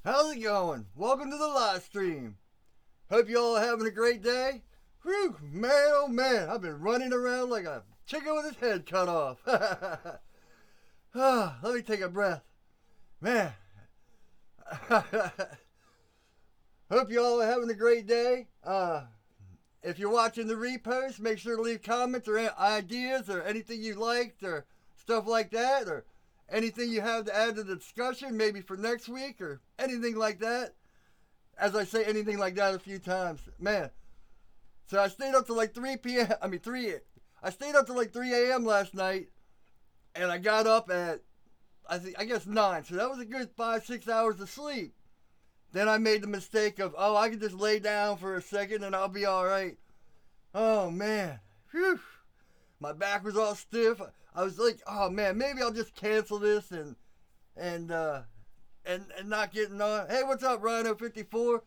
How's it going? Welcome to the live stream. Hope you all are having a great day. Whew, man, oh man, I've been running around like a chicken with his head cut off. Let me take a breath. Man. Hope you all are having a great day. If you're watching the repost, make sure to leave comments or ideas or anything you liked or stuff like that, or anything you have to add to the discussion, maybe for next week or anything like that. As I say anything like that a few times. Man. So I stayed up to like 3 p.m. I stayed up to like 3 a.m. last night, and I got up at, I guess 9. So that was a good 5-6 hours of sleep. Then I made the mistake of, I can just lay down for a second and I'll be all right. Oh, man. Whew. My back was all stiff. I was like, oh, man, maybe I'll just cancel this and not getting on. Hey, what's up, Rhino54?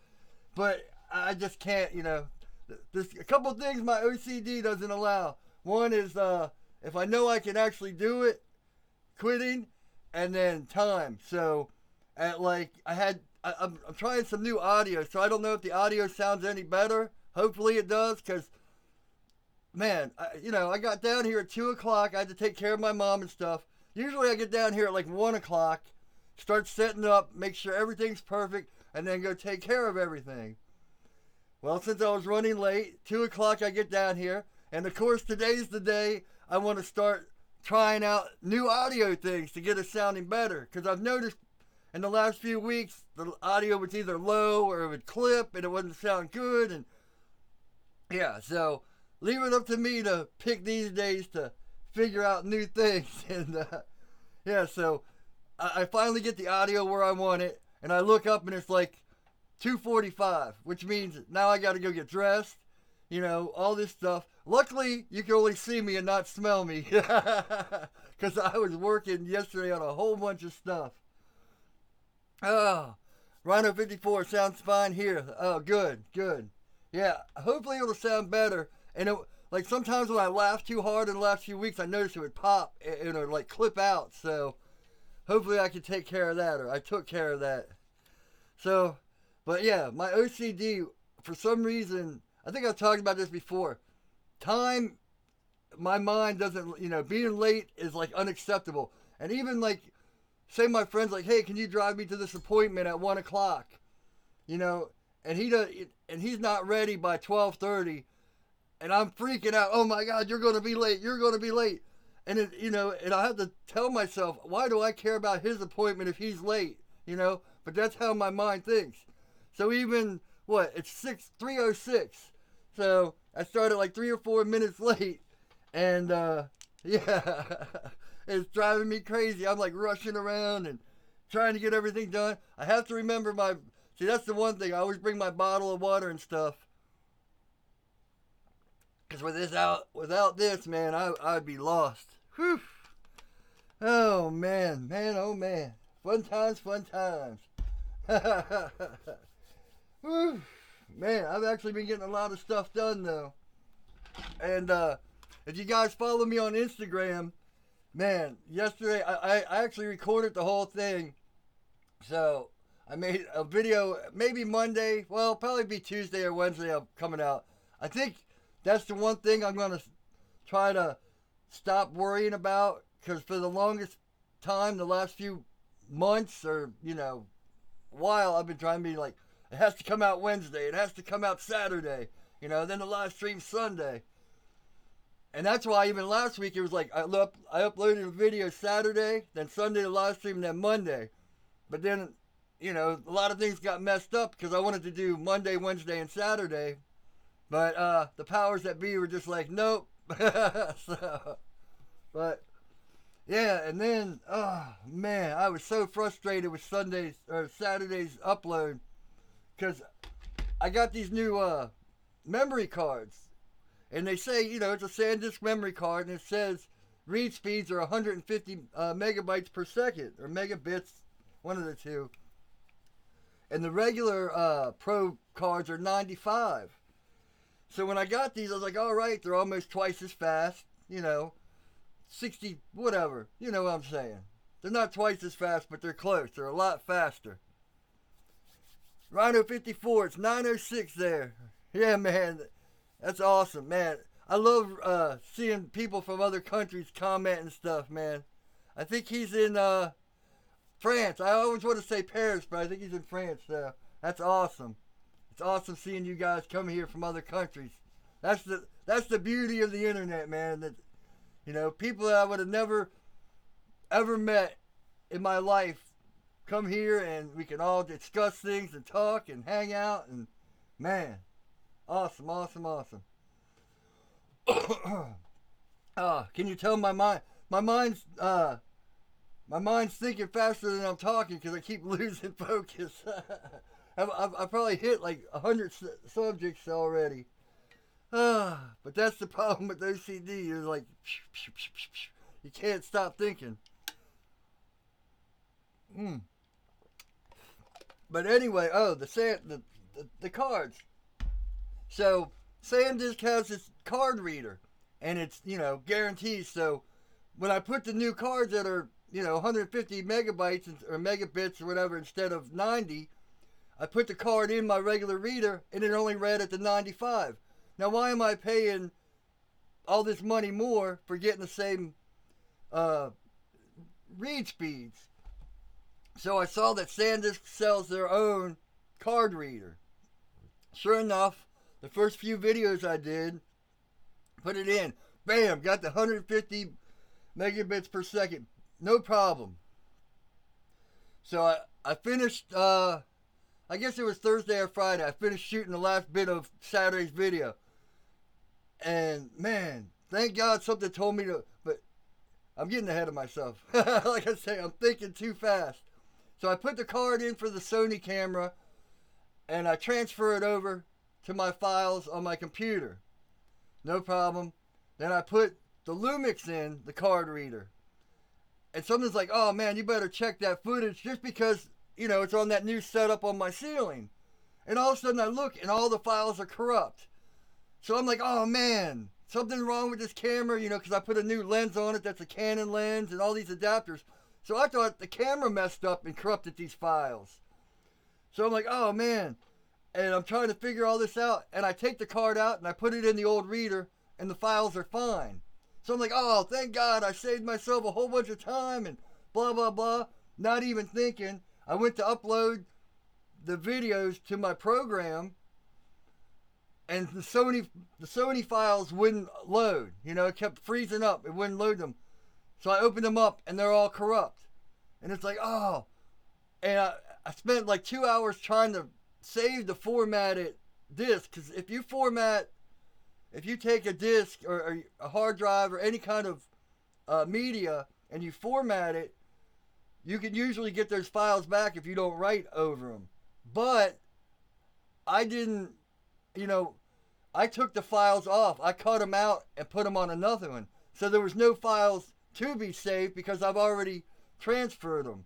But I just can't, There's a couple of things my OCD doesn't allow. One is if I know I can actually do it, quitting, and then time. So, I'm trying some new audio, so I don't know if the audio sounds any better. Hopefully it does, because, man, I got down here at 2 o'clock. I had to take care of my mom and stuff. Usually I get down here at like 1 o'clock, start setting up, make sure everything's perfect, and then go take care of everything. Well, since I was running late, 2 o'clock I get down here, and of course today's the day I want to start trying out new audio things to get it sounding better, because I've noticed in the last few weeks, the audio was either low or it would clip and it wouldn't sound good. And yeah, so leave it up to me to pick these days to figure out new things. And yeah, so I finally get the audio where I want it, and I look up and it's like 2:45, which means now I got to go get dressed, all this stuff. Luckily, you can only see me and not smell me, because I was working yesterday on a whole bunch of stuff. Oh, Rhino54 sounds fine here. Oh, good. Yeah, hopefully it'll sound better. And like sometimes when I laugh too hard in the last few weeks, I noticed it would pop and it would clip out. So hopefully I can take care of that, or I took care of that. So, but yeah, my OCD, for some reason, I think I've talked about this before. Time, my mind doesn't, being late is like unacceptable. And even say my friend's like, hey, can you drive me to this appointment at 1 o'clock? And he's not ready by 12:30, and I'm freaking out. Oh my God, you're going to be late. And and I have to tell myself, why do I care about his appointment if he's late? But that's how my mind thinks. So even, it's 3:06. So I started like 3 or 4 minutes late, and yeah. It's driving me crazy. I'm like rushing around and trying to get everything done. I have to remember that's the one thing. I always bring my bottle of water and stuff. Because without this, man, I'd be lost. Whew. Oh, man. Oh, man. Fun times. Whew. Man, I've actually been getting a lot of stuff done, though. And if you guys follow me on Instagram, man, yesterday I actually recorded the whole thing. So I made a video maybe Monday. Well, probably be Tuesday or Wednesday coming out. I think that's the one thing I'm going to try to stop worrying about. Because for the longest time, the last few months or, while, I've been trying to be like, it has to come out Wednesday. It has to come out Saturday. Then the live stream Sunday. And that's why even last week it was like I uploaded a video Saturday, then Sunday the live stream, and then Monday. But then, a lot of things got messed up because I wanted to do Monday, Wednesday, and Saturday. But the powers that be were just like, nope. But yeah, and then, oh man, I was so frustrated with Saturday's upload, because I got these new memory cards. And they say, it's a SanDisk memory card, and it says read speeds are 150 megabytes per second, or megabits, one of the two. And the regular Pro cards are 95. So when I got these, I was like, all right, they're almost twice as fast, 60, whatever. You know what I'm saying. They're not twice as fast, but they're close. They're a lot faster. Rhino 54, it's 906 there. Yeah, man, that's awesome, man. I love seeing people from other countries comment and stuff, man. I think he's in France. I always want to say Paris, but I think he's in France. So that's awesome. It's awesome seeing you guys come here from other countries. That's the beauty of the internet, man. That, you know, people that I would have never ever met in my life come here and we can all discuss things and talk and hang out, and man, awesome. Can you tell my mind? My mind's thinking faster than I'm talking because I keep losing focus. I've probably hit like 100 subjects already. But that's the problem with OCD. You're like, you can't stop thinking. But anyway, the cards. So SanDisk has this card reader, and it's, you know, guaranteed. So when I put the new cards that are, you know, 150 megabytes or megabits or whatever instead of 90, I put the card in my regular reader, and it only read at the 95. Now, why am I paying all this money more for getting the same read speeds? So I saw that SanDisk sells their own card reader. Sure enough, the first few videos I did, put it in, bam, got the 150 megabits per second, no problem. So I finished, I guess it was Thursday or Friday, I finished shooting the last bit of Saturday's video. And man, thank God something told me to, but I'm getting ahead of myself. Like I say, I'm thinking too fast. So I put the card in for the Sony camera, and I transfer it over to my files on my computer. No problem. Then I put the Lumix in the card reader. And someone's like, oh man, you better check that footage just because, you know, it's on that new setup on my ceiling. And all of a sudden I look and all the files are corrupt. So I'm like, oh man, something wrong with this camera, you know, because I put a new lens on it that's a Canon lens and all these adapters. So I thought the camera messed up and corrupted these files. So I'm like, oh man. And I'm trying to figure all this out. And I take the card out and I put it in the old reader and the files are fine. So I'm like, oh, thank God I saved myself a whole bunch of time and blah, blah, blah. Not even thinking. I went to upload the videos to my program and the Sony files wouldn't load. You know, it kept freezing up. It wouldn't load them. So I opened them up and they're all corrupt. And it's like, oh. And I spent like 2 hours trying to save the formatted disc. Because if you take a disc or a hard drive or any kind of media and you format it, you can usually get those files back if you don't write over them. But I didn't, you know, I took the files off. I cut them out and put them on another one. So there was no files to be saved because I've already transferred them.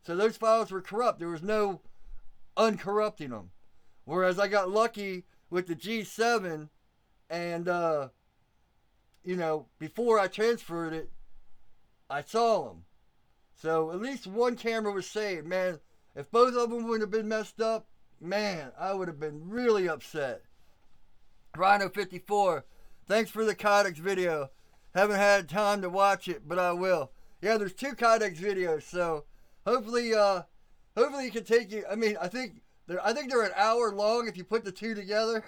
So those files were corrupt. There was no uncorrupting them. Whereas I got lucky with the G7 and, you know, before I transferred it, I saw them. So at least one camera was saved. Man, if both of them would have been messed up, man, I would have been really upset. Rhino 54, thanks for the Codex video. Haven't had time to watch it, but I will. Yeah, there's 2 Codex videos, so hopefully it can take you. I mean, I think they're an hour long if you put the 2 together.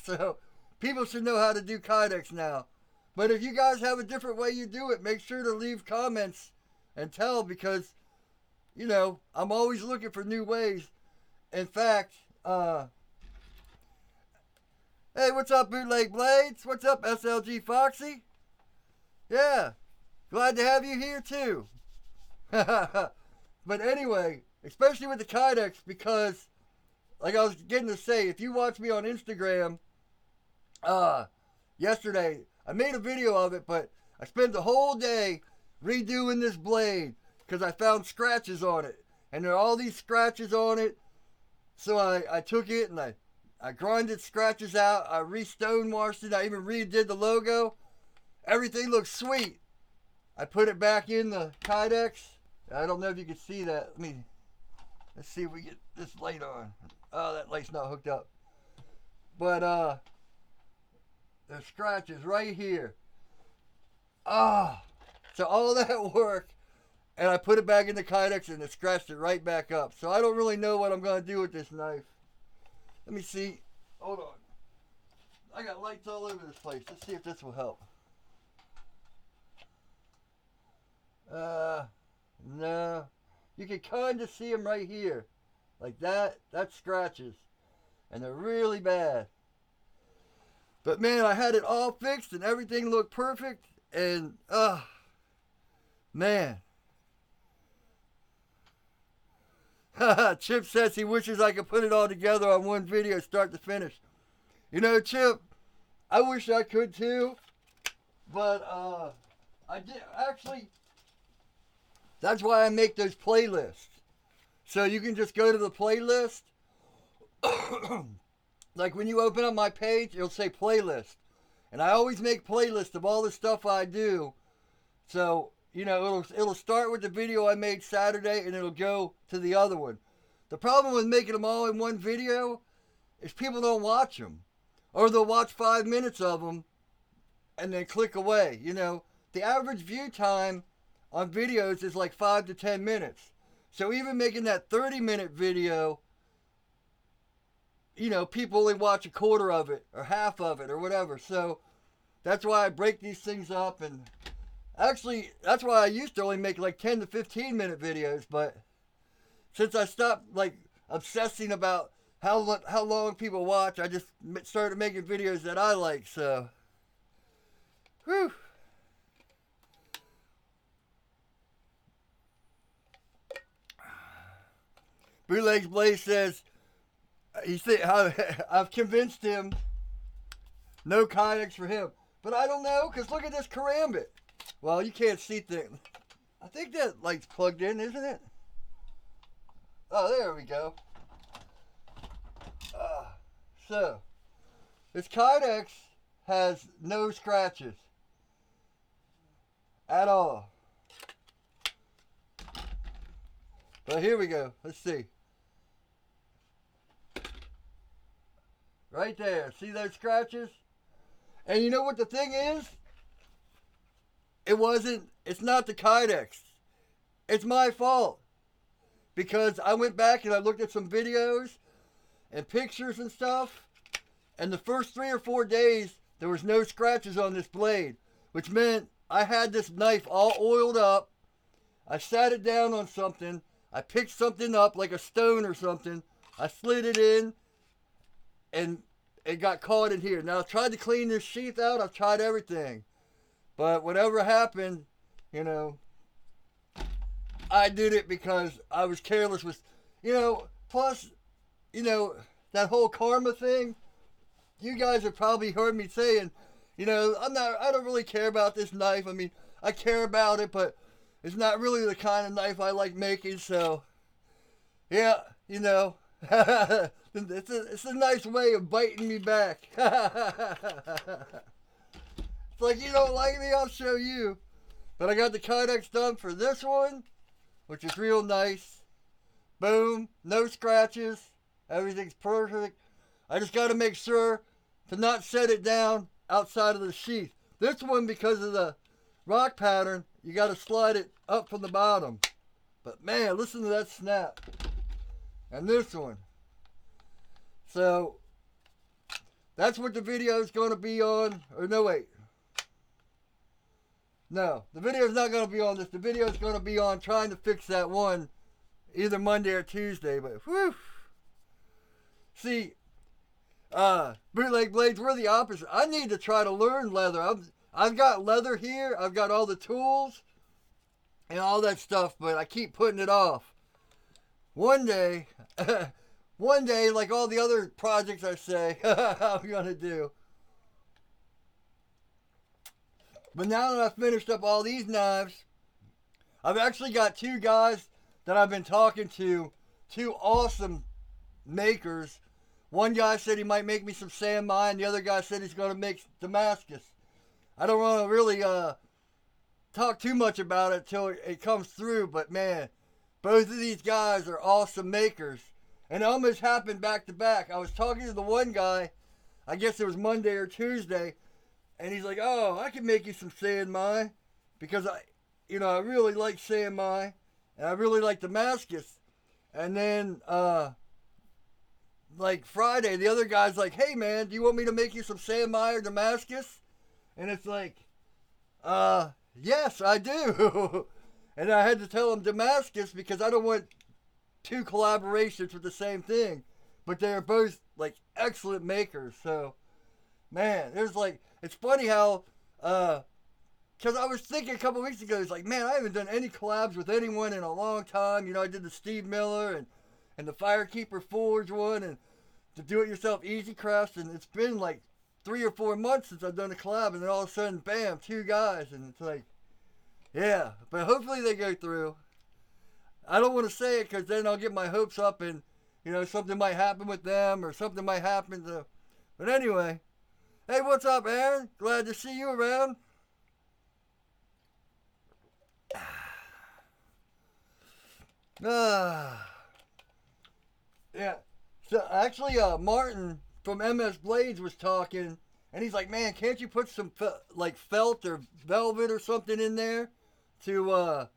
So people should know how to do Codex now. But if you guys have a different way you do it, make sure to leave comments and tell, because, you know, I'm always looking for new ways. In fact, hey, what's up, Bootleg Blades? What's up, SLG Foxy? Yeah, glad to have you here too. But anyway, especially with the Kydex, because, like I was getting to say, if you watch me on Instagram, yesterday, I made a video of it, but I spent the whole day redoing this blade because I found scratches on it. And there are all these scratches on it. So I took it and I grinded scratches out. I re-stone washed it. I even redid the logo. Everything looks sweet. I put it back in the Kydex. I don't know if you can see that. Let's see if we get this light on. Oh, that light's not hooked up. But, there's scratches right here. Ah. So all that work, and I put it back in the Kydex and it scratched it right back up. So I don't really know what I'm going to do with this knife. Let me see. Hold on. I got lights all over this place. Let's see if this will help. No. You can kind of see them right here. Like that. That's scratches. And they're really bad. But man, I had it all fixed and everything looked perfect. And, man. Chip says he wishes I could put it all together on one video, start to finish. You know, Chip, I wish I could too. But, I did, actually, that's why I make those playlists. So you can just go to the playlist. Like when you open up my page, it'll say playlist. And I always make playlists of all the stuff I do. So, you know, it'll start with the video I made Saturday and it'll go to the other one. The problem with making them all in one video is people don't watch them. Or they'll watch 5 minutes of them and then click away. You know, the average view time on videos is like 5 to 10 minutes. So even making that 30-minute video, you know, people only watch a quarter of it or half of it or whatever. So that's why I break these things up. And actually, that's why I used to only make like 10 to 15-minute videos. But since I stopped like obsessing about how long people watch, I just started making videos that I like. So, whew. Bootlegs Blaze says, I've convinced him no Kydex for him. But I don't know, because look at this karambit. Well, you can't see things. I think that light's plugged in, isn't it? Oh, there we go. So, this Kydex has no scratches at all. But here we go. Let's see. Right there. See those scratches? And you know what the thing is? It's not the Kydex. It's my fault. Because I went back and I looked at some videos and pictures and stuff. And the first 3 or 4 days, there was no scratches on this blade. Which meant I had this knife all oiled up. I sat it down on something. I picked something up like a stone or something. I slid it in. And it got caught in here. Now, I tried to clean this sheath out. I've tried everything. But whatever happened, you know, I did it because I was careless with, you know, plus, you know, that whole karma thing. You guys have probably heard me saying, you know, I don't really care about this knife. I mean, I care about it, but it's not really the kind of knife I like making. So, yeah, you know. It's a nice way of biting me back. It's like, you don't like me, I'll show you. But I got the Kydex done for this one, which is real nice. Boom, no scratches. Everything's perfect. I just got to make sure to not set it down outside of the sheath. This one, because of the rock pattern, you got to slide it up from the bottom. But man, listen to that snap. And this one. So, that's what the video is going to be on. Or no, wait. No, the video is not going to be on this. The video is going to be on trying to fix that one either Monday or Tuesday. But, whew. See, bootleg blades, we're the opposite. I need to try to learn leather. I've got leather here. I've got all the tools and all that stuff, but I keep putting it off. One day, like all the other projects I say I'm going to do. But now that I've finished up all these knives, I've actually got 2 guys that I've been talking to, 2 awesome makers. One guy said he might make me some sand mine. The other guy said he's going to make Damascus. I don't want to really talk too much about it till it comes through, but man, both of these guys are awesome makers. And it almost happened back to back. I was talking to the one guy, I guess it was Monday or Tuesday, and he's like, "Oh, I can make you some San Mai, because I really like San Mai, and I really like Damascus." And then, like Friday, the other guy's like, "Hey man, do you want me to make you some San Mai or Damascus?" And it's like, yes, I do. And I had to tell him Damascus because I don't want two collaborations with the same thing. But they're both like excellent makers. So, man, it's funny how, because I was thinking a couple weeks ago, it's like, man, I haven't done any collabs with anyone in a long time. You know, I did the Steve Miller and the Firekeeper Forge one and the Do-It-Yourself Easy Crafts. And it's been like 3 or 4 months since I've done a collab. And then all of a sudden, bam, 2 guys. And it's like, yeah, but hopefully they go through. I don't want to say it because then I'll get my hopes up and, something might happen with them or something might happen to. But anyway, hey, what's up, Aaron? Glad to see you around. Yeah. So actually, Martin from MS Blades was talking, and he's like, "Man, can't you put some felt or velvet or something in there to,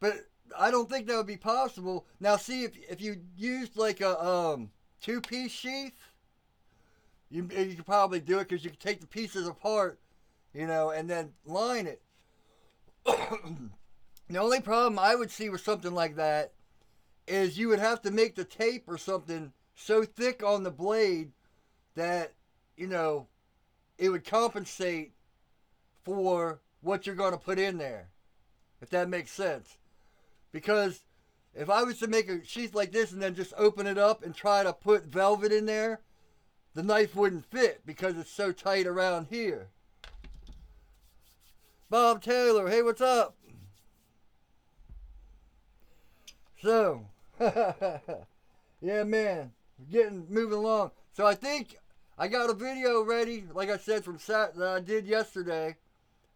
But I don't think that would be possible. Now, see, if you used like a 2-piece sheath, you could probably do it because you could take the pieces apart, and then line it. The only problem I would see with something like that is you would have to make the tape or something so thick on the blade that, it would compensate for what you're going to put in there, if that makes sense. Because if I was to make a sheath like this and then just open it up and try to put velvet in there, the knife wouldn't fit because it's so tight around here. Bob Taylor, hey, what's up? So, yeah, man, moving along. So I think I got a video ready, like I said, that I did yesterday,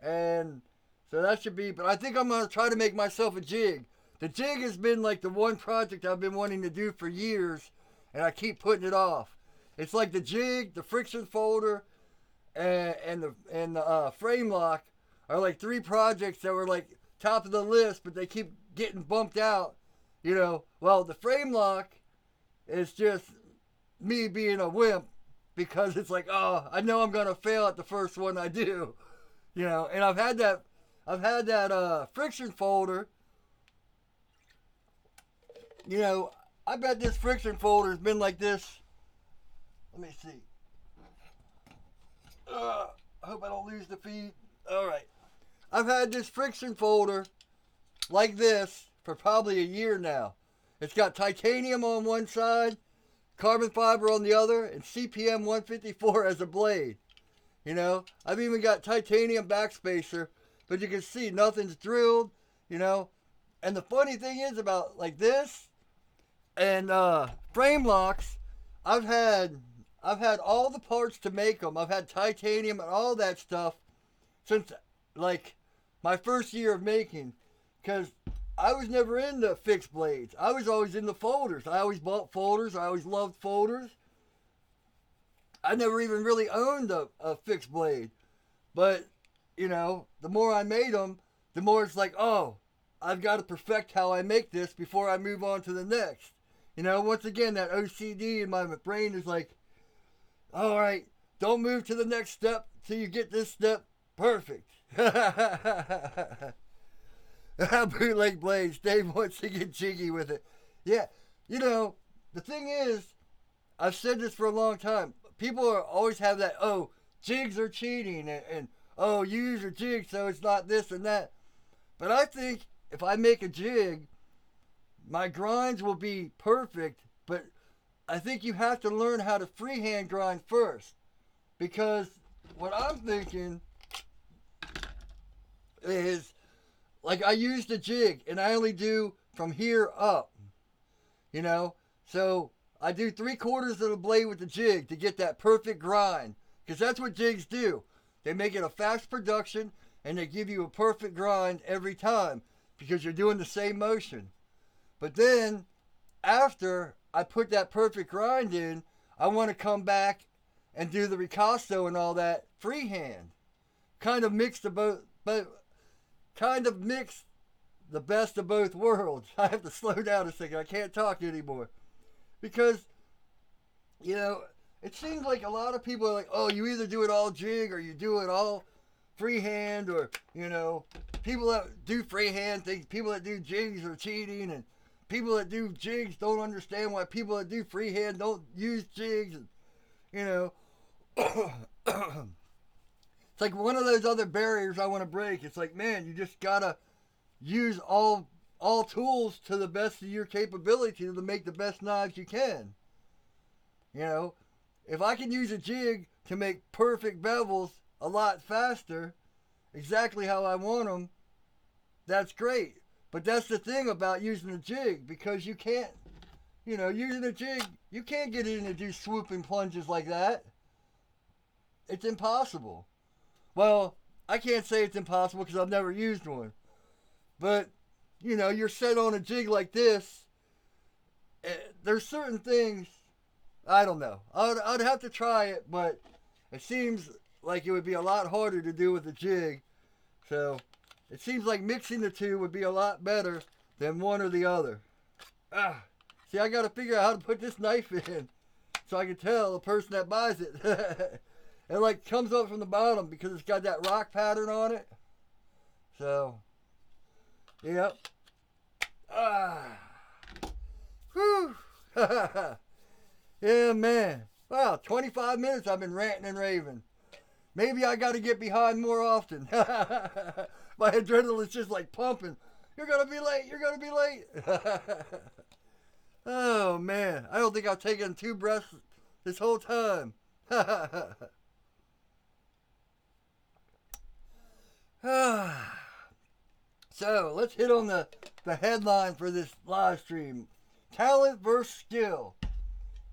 and so that should be. But I think I'm gonna try to make myself a jig. The jig has been like the one project I've been wanting to do for years, and I keep putting it off. It's like the jig, the friction folder, and the frame lock are like 3 projects that were like top of the list, but they keep getting bumped out. Well, the frame lock is just me being a wimp because it's like, oh, I know I'm gonna fail at the first one I do, And I've had that friction folder. I bet this friction folder has been like this. Let me see. I hope I don't lose the feed. All right. I've had this friction folder like this for probably a year now. It's got titanium on one side, carbon fiber on the other, and CPM 154 as a blade. I've even got titanium backspacer, but you can see nothing's drilled, And the funny thing is about like this and frame locks, I've had all the parts to make them. I've had titanium and all that stuff since like my first year of making, because I was never into fixed blades. I was always into folders. I always bought folders. I always loved folders. I never even really owned a fixed blade. But, the more I made them, the more it's like, oh, I've got to perfect how I make this before I move on to the next. Once again, that OCD in my brain is like, all right, don't move to the next step till you get this step perfect. Bootleg blades. Dave wants to get jiggy with it. Yeah, the thing is, I've said this for a long time. People always have that, oh, jigs are cheating, and oh, you use your jig so it's not this and that. But I think if I make a jig, my grinds will be perfect, but I think you have to learn how to freehand grind first. Because what I'm thinking is, like, I use the jig, and I only do from here up, So I do 3/4 of the blade with the jig to get that perfect grind. Because that's what jigs do. They make it a fast production, and they give you a perfect grind every time because you're doing the same motion. But then after I put that perfect grind in, I want to come back and do the ricasso and all that freehand. Kind of mix the both, but kind of mix the best of both worlds. I have to slow down a second. I can't talk anymore because, you know, it seems like a lot of people are like, oh, you either do it all jig or you do it all freehand, or, you know, people that do freehand think people that do jigs are cheating, and people that do jigs don't understand why people that do freehand don't use jigs, and, you know, it's like one of those other barriers I want to break. It's like, man, you just gotta use all tools to the best of your capability to make the best knives you can. You know, if I can use a jig to make perfect bevels a lot faster, exactly how I want them, that's great. But that's the thing about using a jig, because you can't, you know, using a jig, you can't get in and do swooping plunges like that. It's impossible. Well, I can't say it's impossible because I've never used one. But, you know, you're set on a jig like this. There's certain things, I don't know. I'd have to try it, but it seems like it would be a lot harder to do with a jig. So, it seems like mixing the two would be a lot better than one or the other. See, I got to figure out how to put this knife in so I can tell the person that buys it. It like comes up from the bottom because it's got that rock pattern on it. So, yep. Whew. Yeah, man. Wow, 25 minutes I've been ranting and raving. Maybe I got to get behind more often. My adrenaline's just like pumping. You're going to be late. You're going to be late. Oh, man. I don't think I've taken 2 breaths this whole time. So, let's hit on the headline for this live stream. Talent versus skill.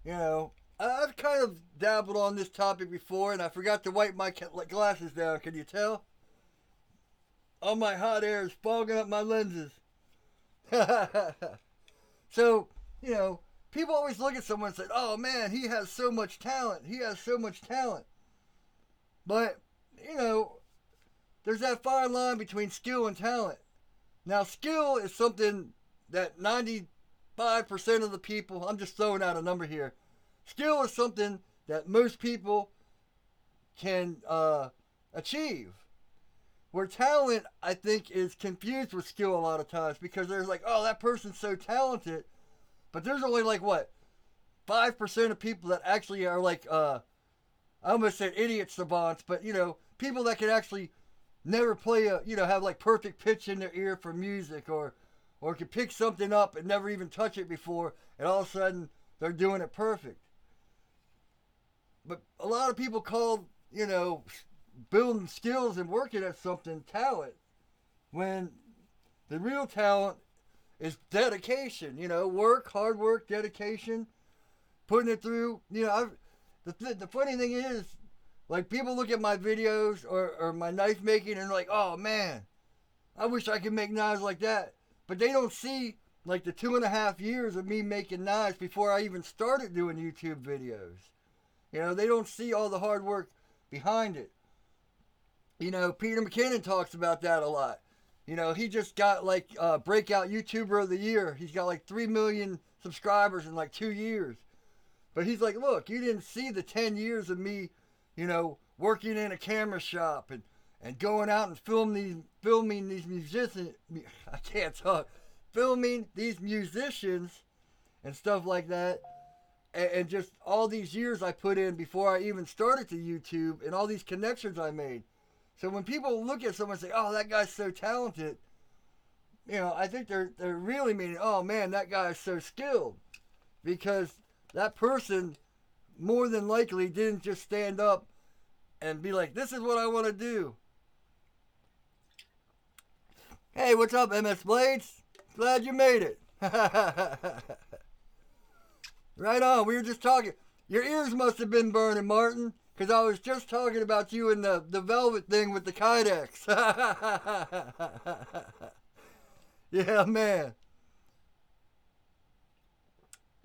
You know, I've kind of dabbled on this topic before, and I forgot to wipe my glasses down. Can you tell? All my hot air is fogging up my lenses. So, you know, people always look at someone and say, oh man, he has so much talent. He has so much talent. But, you know, there's that fine line between skill and talent. Now, skill is something that 95% of the people, I'm just throwing out a number here. Skill is something that most people can achieve. Where talent, I think, is confused with skill a lot of times, because there's like, oh, that person's so talented. But there's only like, what, 5% of people that actually are like, I almost said idiot savants, but, you know, people that can actually never play have like perfect pitch in their ear for music, or can pick something up and never even touch it before, and all of a sudden they're doing it perfect. But a lot of people call, you know, building skills and working at something talent, when the real talent is dedication. You know, hard work, dedication, putting it through. You know, the funny thing is, like, people look at my videos or my knife making and they're like, oh man, I wish I could make knives like that. But they don't see like the 2.5 years of me making knives before I even started doing YouTube videos. You know, they don't see all the hard work behind it. You know, Peter McKinnon talks about that a lot. You know, he just got like breakout YouTuber of the year. He's got like 3 million subscribers in like 2 years. But he's like, look, you didn't see the 10 years of me, you know, working in a camera shop and going out and filming these musicians. I can't talk. Filming these musicians and stuff like that. And just all these years I put in before I even started to YouTube, and all these connections I made. So when people look at someone and say, oh, that guy's so talented, you know, I think they're really meaning, oh man, that guy is so skilled. Because that person more than likely didn't just stand up and be like, this is what I want to do. Hey, what's up, MS Blades? Glad you made it. Right on, we were just talking. Your ears must have been burning, Martin, because I was just talking about you and the velvet thing with the Kydex. Yeah, man.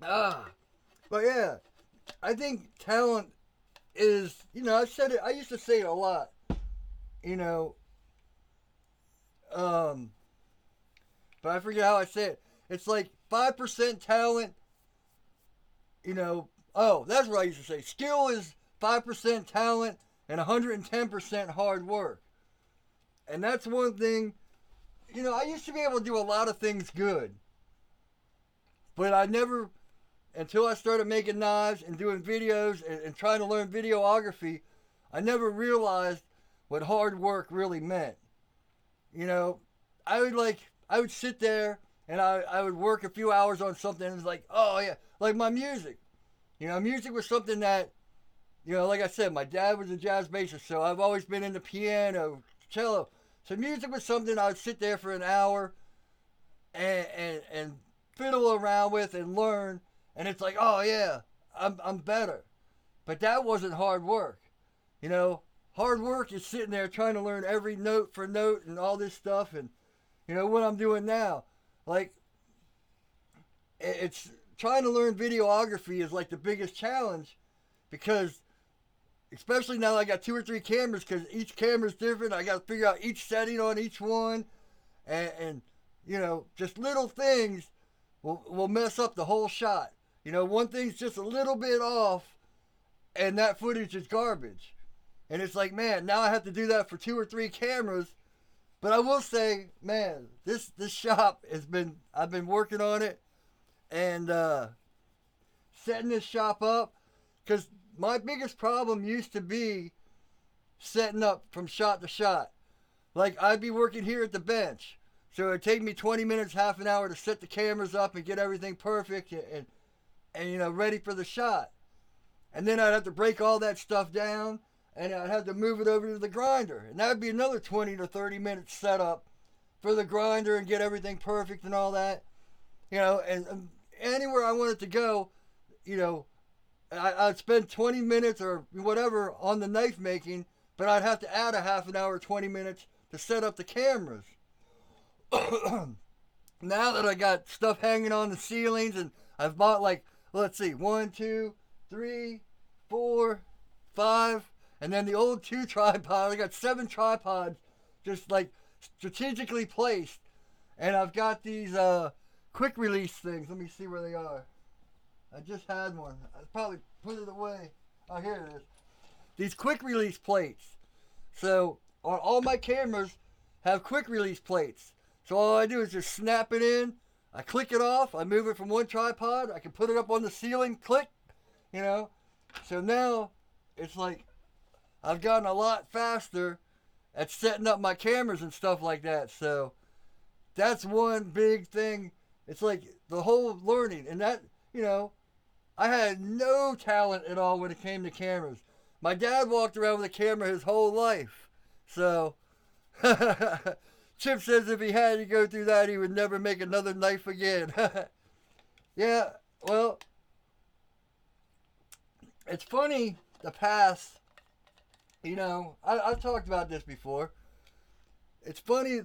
Ah, but yeah, I think talent is, I said it. I used to say it a lot. You know, um, but I forget how I say it. It's like 5% talent. Oh, that's what I used to say. Skill is 5% talent and 110% hard work. And that's one thing. I used to be able to do a lot of things good, but I never, until I started making knives and doing videos and trying to learn videography, I never realized what hard work really meant. You know, I would sit there and I would work a few hours on something and it's like, oh yeah, like my music. Music was something that, like I said, my dad was a jazz bassist, so I've always been into piano, cello. So music was something I would sit there for an hour and fiddle around with and learn. And it's like, oh yeah, I'm better. But that wasn't hard work. Hard work is sitting there trying to learn every note for note and all this stuff. And what I'm doing now, like it's trying to learn videography is like the biggest challenge because especially now I got 2 or 3 cameras because each camera's different. I got to figure out each setting on each one, and just little things will mess up the whole shot. One thing's just a little bit off, and that footage is garbage. And it's like, man, now I have to do that for 2 or 3 cameras. But I will say, man, this shop I've been working on it and setting this shop up because my biggest problem used to be setting up from shot to shot. Like, I'd be working here at the bench. So it'd take me 20 minutes, half an hour to set the cameras up and get everything perfect and ready for the shot. And then I'd have to break all that stuff down and I'd have to move it over to the grinder. And that'd be another 20 to 30 minutes setup for the grinder and get everything perfect and all that. And anywhere I wanted to go, I'd spend 20 minutes or whatever on the knife making, but I'd have to add a half an hour, 20 minutes to set up the cameras. Now that I got stuff hanging on the ceilings and I've bought let's see, 1, 2, 3, 4, 5, and then the old 2 tripods. I got 7 tripods just strategically placed. And I've got these quick release things. Let me see where they are. I just had one. I probably put it away. Oh, here it is. These quick release plates. So on all my cameras have quick release plates. So all I do is just snap it in. I click it off. I move it from one tripod. I can put it up on the ceiling. Click. So now it's like I've gotten a lot faster at setting up my cameras and stuff like that. So that's one big thing. It's like the whole learning. And that, I had no talent at all when it came to cameras. My dad walked around with a camera his whole life. So Chip says if he had to go through that, he would never make another knife again. Yeah, well, it's funny, the past, I've talked about this before. It's funny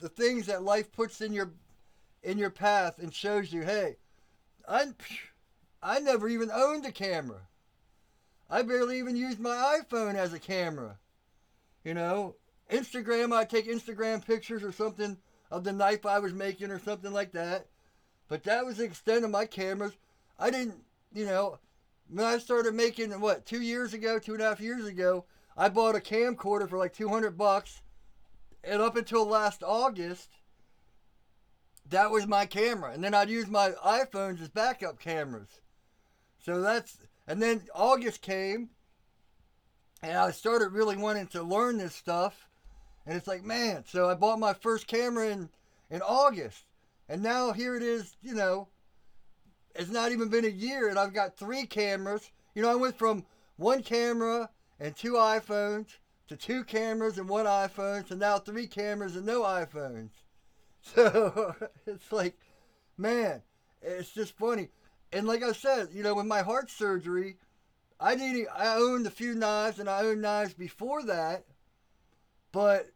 the things that life puts in your path and shows you, hey, I never even owned a camera. I barely even used my iPhone as a camera. Instagram, I take Instagram pictures or something of the knife I was making or something like that. But that was the extent of my cameras. I didn't, when I started making, 2 years ago, 2.5 years ago, I bought a camcorder for like $200. And up until last August, that was my camera. And then I'd use my iPhones as backup cameras. And then August came, and I started really wanting to learn this stuff. And it's like, man, so I bought my first camera in August. And now here it is, it's not even been a year, and I've got 3 cameras. I went from 1 camera and 2 iPhones to 2 cameras and 1 iPhone to now 3 cameras and no iPhones. So it's like, man, it's just funny. And like I said, with my heart surgery, I owned a few knives, and I owned knives before that, but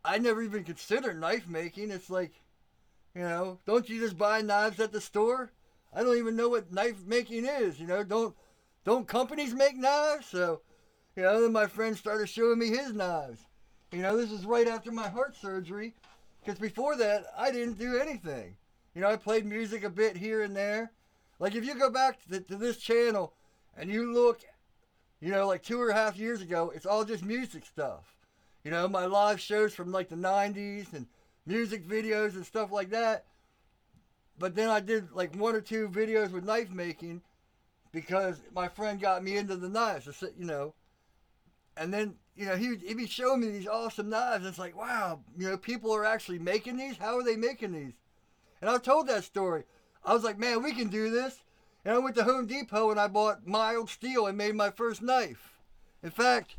I never even considered knife making. It's like, don't you just buy knives at the store? I don't even know what knife making is. Don't companies make knives? So, then my friend started showing me his knives. This is right after my heart surgery, because before that, I didn't do anything. I played music a bit here and there. Like, if you go back to this channel and you look, like 2.5 years ago, it's all just music stuff. My live shows from like the 90s and music videos and stuff like that. But then I did like 1 or 2 videos with knife making because my friend got me into the knives, And then, he'd be showing me these awesome knives. And it's like, wow, people are actually making these? How are they making these? And I've told that story. I was like, man, we can do this. And I went to Home Depot and I bought mild steel and made my first knife. In fact,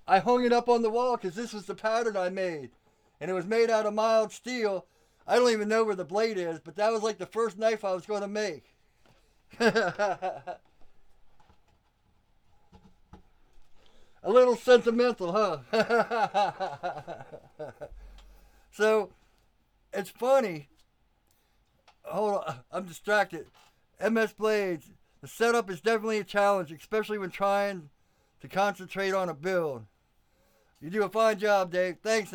I hung it up on the wall because this was the pattern I made. And it was made out of mild steel. I don't even know where the blade is, but that was like the first knife I was going to make. A little sentimental, huh? So, it's funny. Hold on, I'm distracted. MS Blades. The setup is definitely a challenge, especially when trying to concentrate on a build. You do a fine job, Dave. Thanks,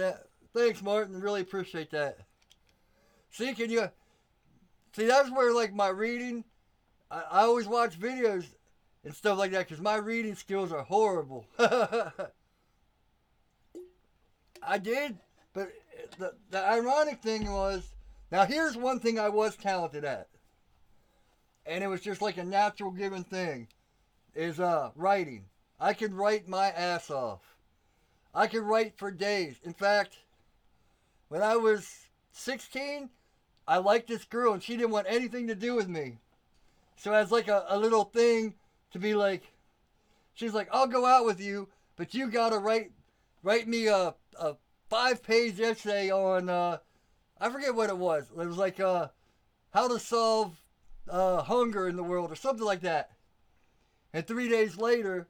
Martin. Really appreciate that. See, that's where, like, my reading, I always watch videos and stuff like that because my reading skills are horrible. I did, but the ironic thing was, now here's one thing I was talented at, and it was just like a natural given thing, is writing. I could write my ass off. I could write for days. In fact, when I was 16, I liked this girl and she didn't want anything to do with me. So as like a little thing to be like, she's like, I'll go out with you, but you gotta write me a 5-page essay on, I forget what it was. It was like how to solve hunger in the world or something like that. And 3 days later,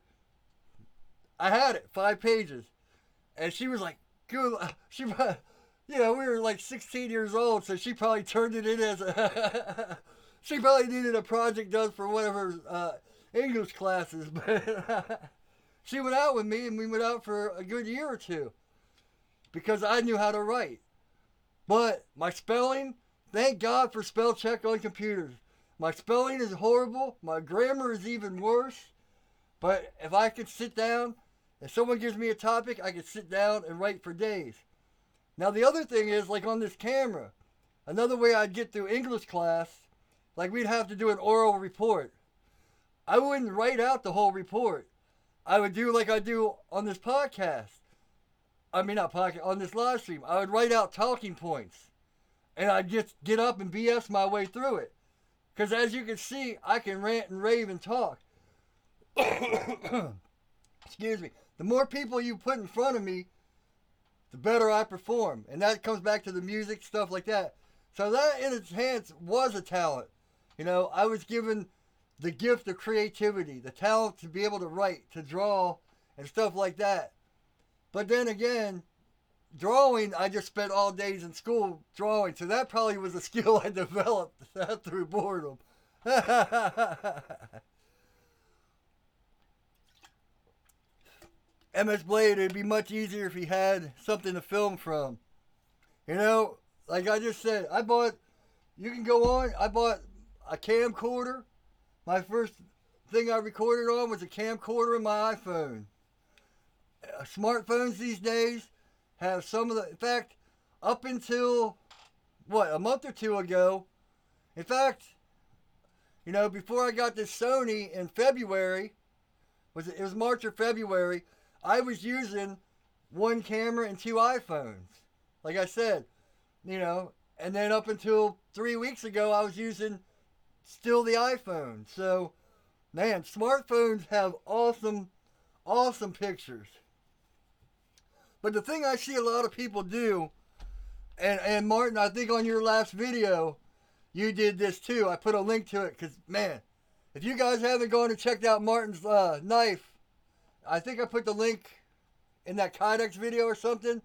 I had it, 5 pages. And she was like, good. We were like 16 years old, so she probably turned it in as a, she probably needed a project done for one of her English classes. But she went out with me, and we went out for a good year or 2 because I knew how to write. But my spelling, thank God for spell check on computers. My spelling is horrible. My grammar is even worse. But if I could sit down, if someone gives me a topic, I could sit down and write for days. Now the other thing is, like on this camera, another way I'd get through English class, like we'd have to do an oral report. I wouldn't write out the whole report. I would do like I do on this podcast. I mean, not podcast, on this live stream. I would write out talking points. And I'd just get up and BS my way through it. Because as you can see, I can rant and rave and talk. Excuse me. The more people you put in front of me, the better I perform. And that comes back to the music, stuff like that. So that in its hands was a talent. I was given the gift of creativity, the talent to be able to write, to draw, and stuff like that. But then again, drawing, I just spent all days in school drawing. So that probably was a skill I developed through boredom. MS Blade, it'd be much easier if he had something to film from. Like I just said, I bought a camcorder. My first thing I recorded on was a camcorder in my iPhone. Smartphones these days have some of the, in fact, up until, a month or 2 ago, in fact, before I got this Sony in February, it was March or February, I was using 1 camera and 2 iPhones. Like I said, and then up until 3 weeks ago, I was using still the iPhone. So, man, smartphones have awesome, awesome pictures. But the thing I see a lot of people do, and Martin, I think on your last video, you did this too. I put a link to it because, man, if you guys haven't gone and checked out Martin's knife, I think I put the link in that Kydex video or something.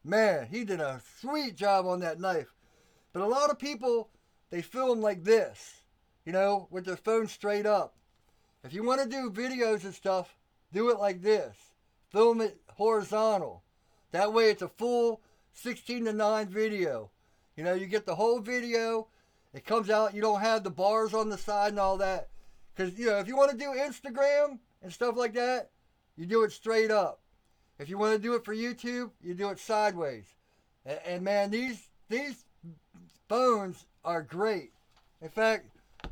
Man, he did a sweet job on that knife. But a lot of people, they film like this, you know, with their phone straight up. If you want to do videos and stuff, do it like this. Film it horizontal. That way it's a full 16:9 video. You know, you get the whole video. It comes out. You don't have the bars on the side and all that. Because, you know, if you want to do Instagram and stuff like that, you do it straight up. If you want to do it for YouTube, you do it sideways. And man, these phones are great. In fact,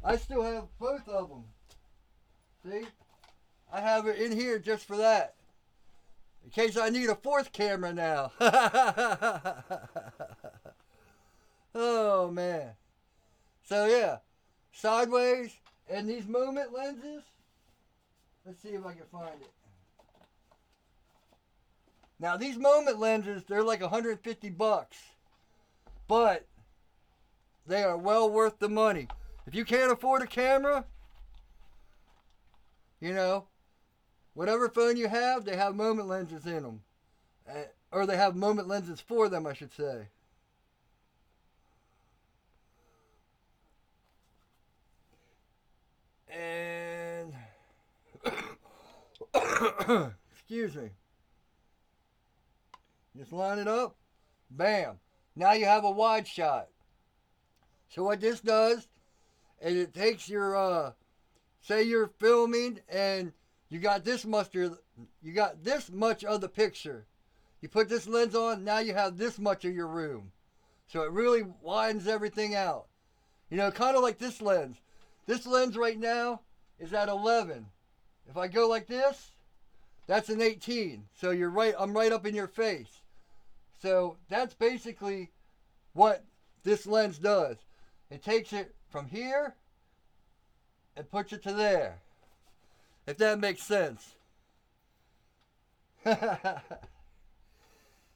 I still have both of them. See? I have it in here just for that. In case I need a fourth camera now. Oh, man. So, yeah. Sideways. And these moment lenses. Let's see if I can find it. Now, these moment lenses, they're like 150 bucks. But they are well worth the money. If you can't afford a camera, you know, whatever phone you have, they have moment lenses in them. Or they have moment lenses for them, I should say. And excuse me. Just line it up. Bam. Now you have a wide shot. So what this does is it takes your say you're filming and you got this much of the picture. You put this lens on, now you have this much of your room. So it really widens everything out. You know, kind of like this lens. This lens right now is at 11. If I go like this, that's an 18. So you're right, I'm right up in your face. So that's basically what this lens does. It takes it from here and puts it to there. If that makes sense.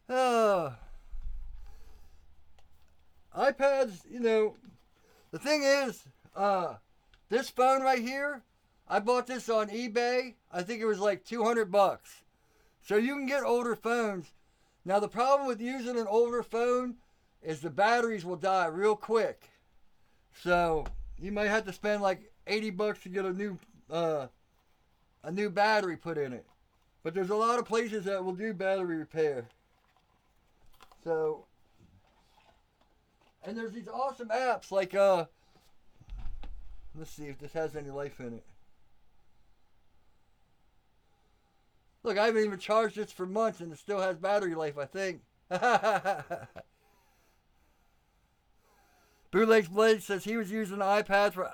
Oh. iPads, you know, the thing is, this phone right here, I bought this on eBay. I think it was like 200 bucks. So you can get older phones. Now the problem with using an older phone is the batteries will die real quick. So you might have to spend like 80 bucks to get a new battery put in it. But there's a lot of places that will do battery repair. So, and there's these awesome apps like let's see if this has any life in it. Look, I haven't even charged this for months and it still has battery life, I think. Bootlegs Blade says he was using an iPad for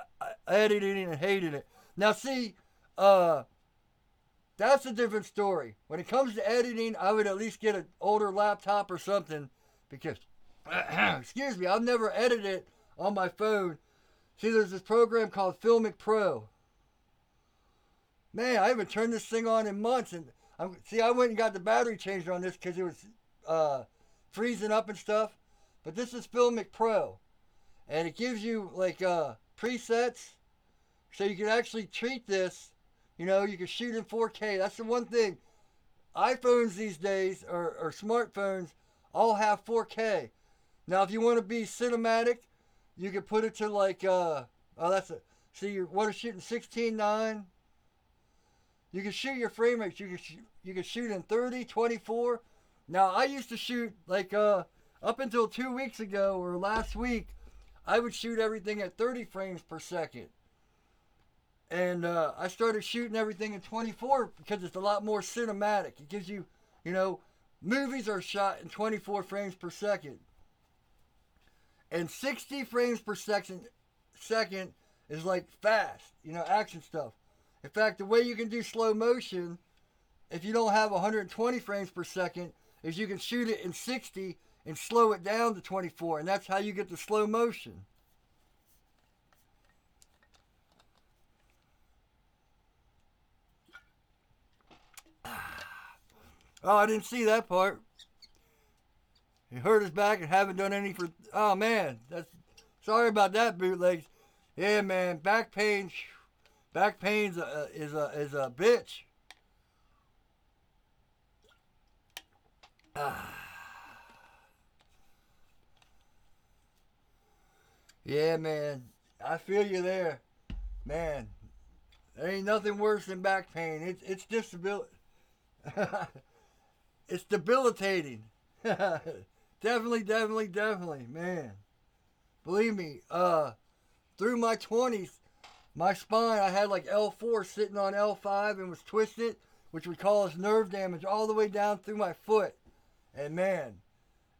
editing and hated it. Now see, that's a different story. When it comes to editing, I would at least get an older laptop or something because, excuse me, I've never edited on my phone. See, there's this program called Filmic Pro. Man, I haven't turned this thing on in months. And I went and got the battery changed on this because it was freezing up and stuff. But this is Filmic Pro. And it gives you like presets. So you can actually treat this. You know, you can shoot in 4K. That's the one thing. iPhones these days, or smartphones, all have 4K. Now, if you want to be cinematic, you can put it to like, see, you want to shoot in 16:9. You can shoot your frame rates. You can shoot in 30, 24. Now, I used to shoot like, up until 2 weeks ago or last week, I would shoot everything at 30 frames per second. And I started shooting everything in 24 because it's a lot more cinematic. It gives you, you know, movies are shot in 24 frames per second. And 60 frames per second is like fast, you know, action stuff. In fact, the way you can do slow motion, if you don't have 120 frames per second, is you can shoot it in 60 and slow it down to 24. And that's how you get the slow motion. Oh, I didn't see that part. He hurt his back and haven't done any for... Oh, man. Sorry about that, bootlegs. Yeah, man. Back pain... Back pain is a bitch. Yeah, man. I feel you there. Man, there ain't nothing worse than back pain. It's it's debilitating. Definitely, definitely, definitely, man. Believe me, through my 20s, my spine, I had like L4 sitting on L5 and was twisted, which would cause nerve damage all the way down through my foot. And man,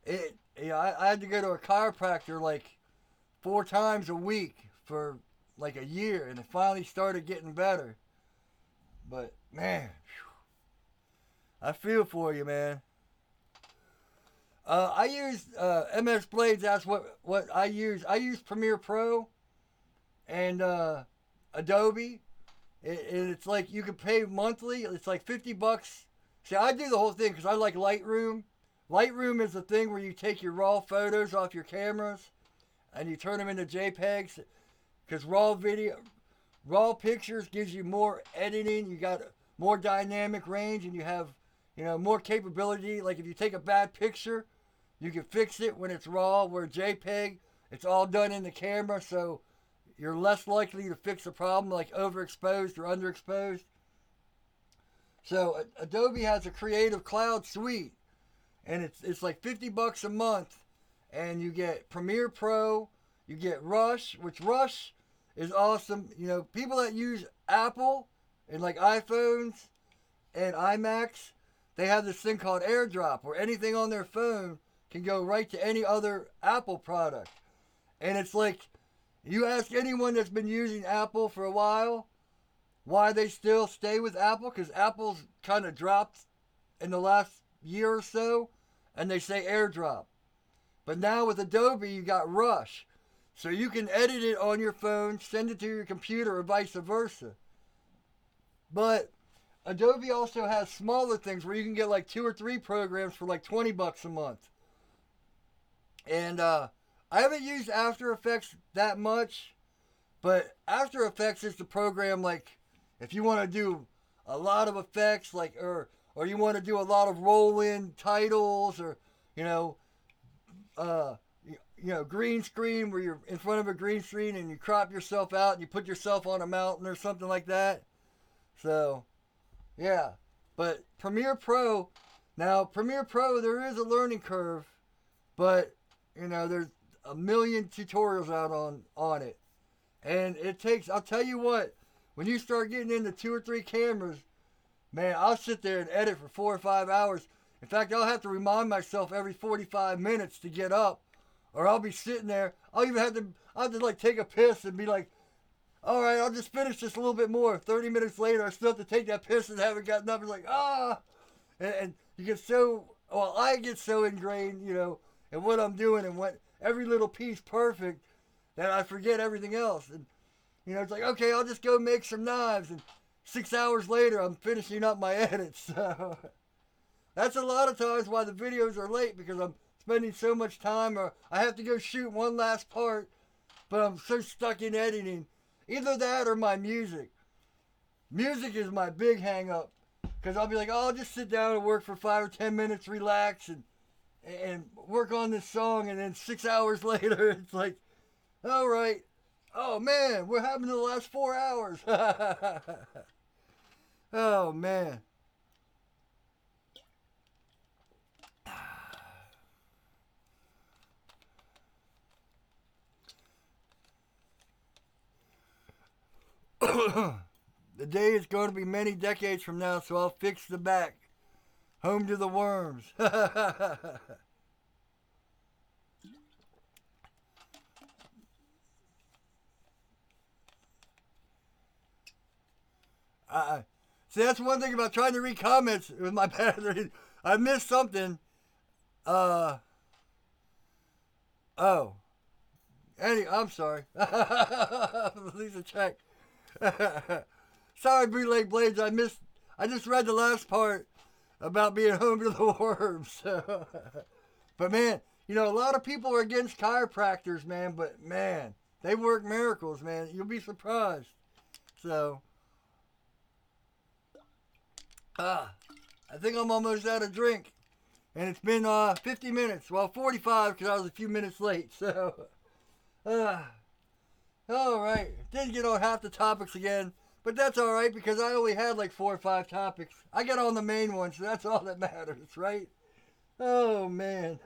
I had to go to a chiropractor like 4 times a week for like a year, and it finally started getting better. But man, I feel for you, man. I use MS Blades. That's what I use. I use Premiere Pro and Adobe. It's like you can pay monthly. It's like $50. See, I do the whole thing because I like Lightroom. Lightroom is the thing where you take your raw photos off your cameras and you turn them into JPEGs. Because raw pictures gives you more editing. You got more dynamic range, and you have, more capability. Like if you take a bad picture, you can fix it when it's raw. Where JPEG, it's all done in the camera, so you're less likely to fix a problem like overexposed or underexposed. So Adobe has a Creative Cloud suite, and it's like $50 a month, and you get Premiere Pro, you get Rush, which Rush is awesome. People that use Apple and like iPhones and iMacs, they have this thing called AirDrop, where anything on their phone can go right to any other Apple product. And it's like, you ask anyone that's been using Apple for a while why they still stay with Apple, because Apple's kind of dropped in the last year or so, and they say AirDrop. But now with Adobe, you got Rush. So you can edit it on your phone, send it to your computer, or vice versa. But Adobe also has smaller things where you can get like 2 or 3 programs for like $20 a month. And I haven't used After Effects that much, but After Effects is the program like if you want to do a lot of effects, like or you want to do a lot of roll-in titles, or green screen, where you're in front of a green screen and you crop yourself out and you put yourself on a mountain or something like that. So, yeah. But Premiere Pro, there is a learning curve, but, there's a million tutorials out on it. And it takes, I'll tell you what, when you start getting into 2 or 3 cameras, man, I'll sit there and edit for 4 or 5 hours. In fact, I'll have to remind myself every 45 minutes to get up, or I'll be sitting there. I'll have to like take a piss and be like, all right, I'll just finish this a little bit more. 30 minutes later, I still have to take that piss and haven't gotten up. It's like, and you get I get so ingrained, in what I'm doing and what every little piece perfect that I forget everything else. And, it's like, okay, I'll just go make some knives. And 6 hours later, I'm finishing up my edits. So that's a lot of times why the videos are late, because I'm spending so much time, or I have to go shoot one last part, but I'm so stuck in editing. Either that or my music. Music is my big hang up, because I'll be like, I'll just sit down and work for 5 or 10 minutes, relax, and work on this song, and then 6 hours later, it's like, all right, oh man, what happened to the last 4 hours? Oh man. The day is going to be many decades from now, so I'll fix the back. Home to the worms. See, that's one thing about trying to read comments with my battery. I missed something. Oh. I'm sorry. Lisa, check. Sorry, Relay Blades. I just read the last part about being home to the worms. But man, a lot of people are against chiropractors, man. But man, they work miracles, man. You'll be surprised. So, I think I'm almost out of drink, and it's been 50 minutes. Well, 45 because I was a few minutes late. So, Alright, didn't get on half the topics again, but that's alright because I only had like 4 or 5 topics. I got on the main one, so that's all that matters, right? Oh, man.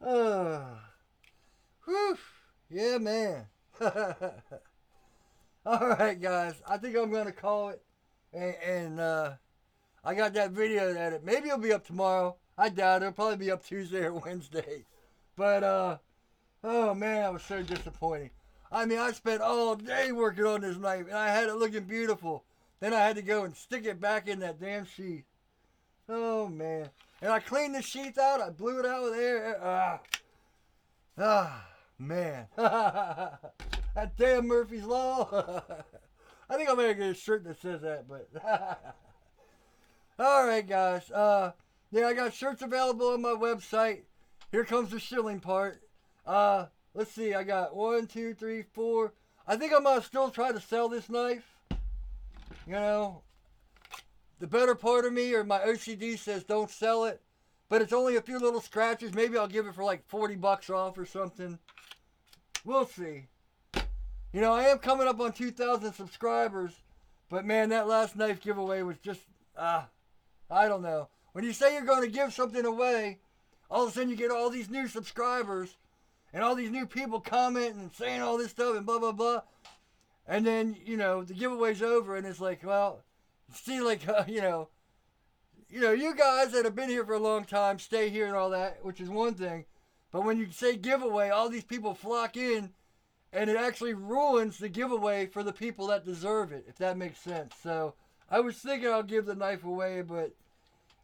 Oh. Whew. Yeah, man. Alright, guys. I think I'm going to call it. And I got that video to edit. Maybe it'll be up tomorrow. I doubt it. It'll probably be up Tuesday or Wednesday. But, oh, man, that was so disappointing. I mean, I spent all day working on this knife, and I had it looking beautiful. Then I had to go and stick it back in that damn sheath. Oh, man. And I cleaned the sheath out. I blew it out with air. Man. That damn Murphy's Law. I think I'm going to get a shirt that says that, but... Alright, guys. Yeah, I got shirts available on my website. Here comes the shilling part. Let's see. I got 1, 2, 3, 4. I think I'm going to still try to sell this knife. You know, the better part of me or my OCD says don't sell it. But it's only a few little scratches. Maybe I'll give it for like $40 off or something. We'll see. You know, I am coming up on 2,000 subscribers. But man, that last knife giveaway was just, I don't know. When you say you're going to give something away, all of a sudden you get all these new subscribers. And all these new people commenting and saying all this stuff and blah, blah, blah. And then, you know, the giveaway's over and it's like, well, see, like, you guys that have been here for a long time stay here and all that, which is one thing. But when you say giveaway, all these people flock in and it actually ruins the giveaway for the people that deserve it, if that makes sense. So I was thinking I'll give the knife away, but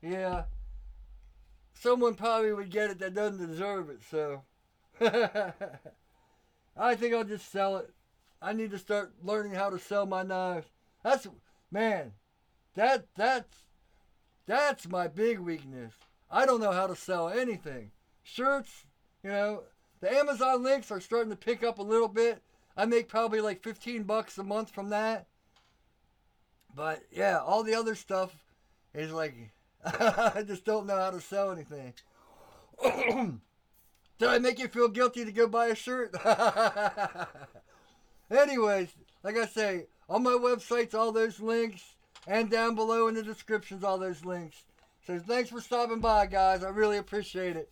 yeah, someone probably would get it that doesn't deserve it, so. I think I'll just sell it. I need to start learning how to sell my knives. That's my big weakness. I don't know how to sell anything. Shirts, you know, the Amazon links are starting to pick up a little bit. I make probably like $15 a month from that. But yeah, all the other stuff is like, I just don't know how to sell anything. Did I make you feel guilty to go buy a shirt? Anyways, like I say, on my websites, all those links, and down below in the descriptions, all those links. So thanks for stopping by, guys. I really appreciate it.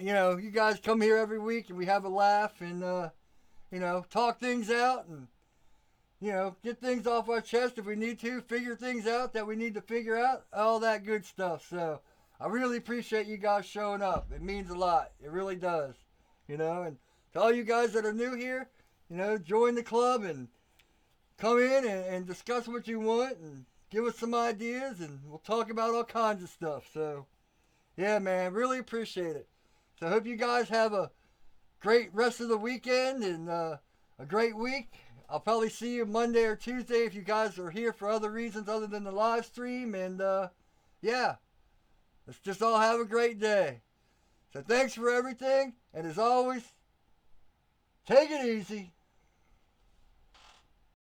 You know, you guys come here every week and we have a laugh and, you know, talk things out and, you know, get things off our chest if we need to, figure things out that we need to figure out, all that good stuff. So I really appreciate you guys showing up. It means a lot. It really does. You know, and to all you guys that are new here, you know, join the club and come in and discuss what you want and give us some ideas and we'll talk about all kinds of stuff. So, yeah, man, really appreciate it. So I hope you guys have a great rest of the weekend and a great week. I'll probably see you Monday or Tuesday if you guys are here for other reasons other than the live stream. And, yeah, let's just all have a great day. So thanks for everything. And as always, take it easy.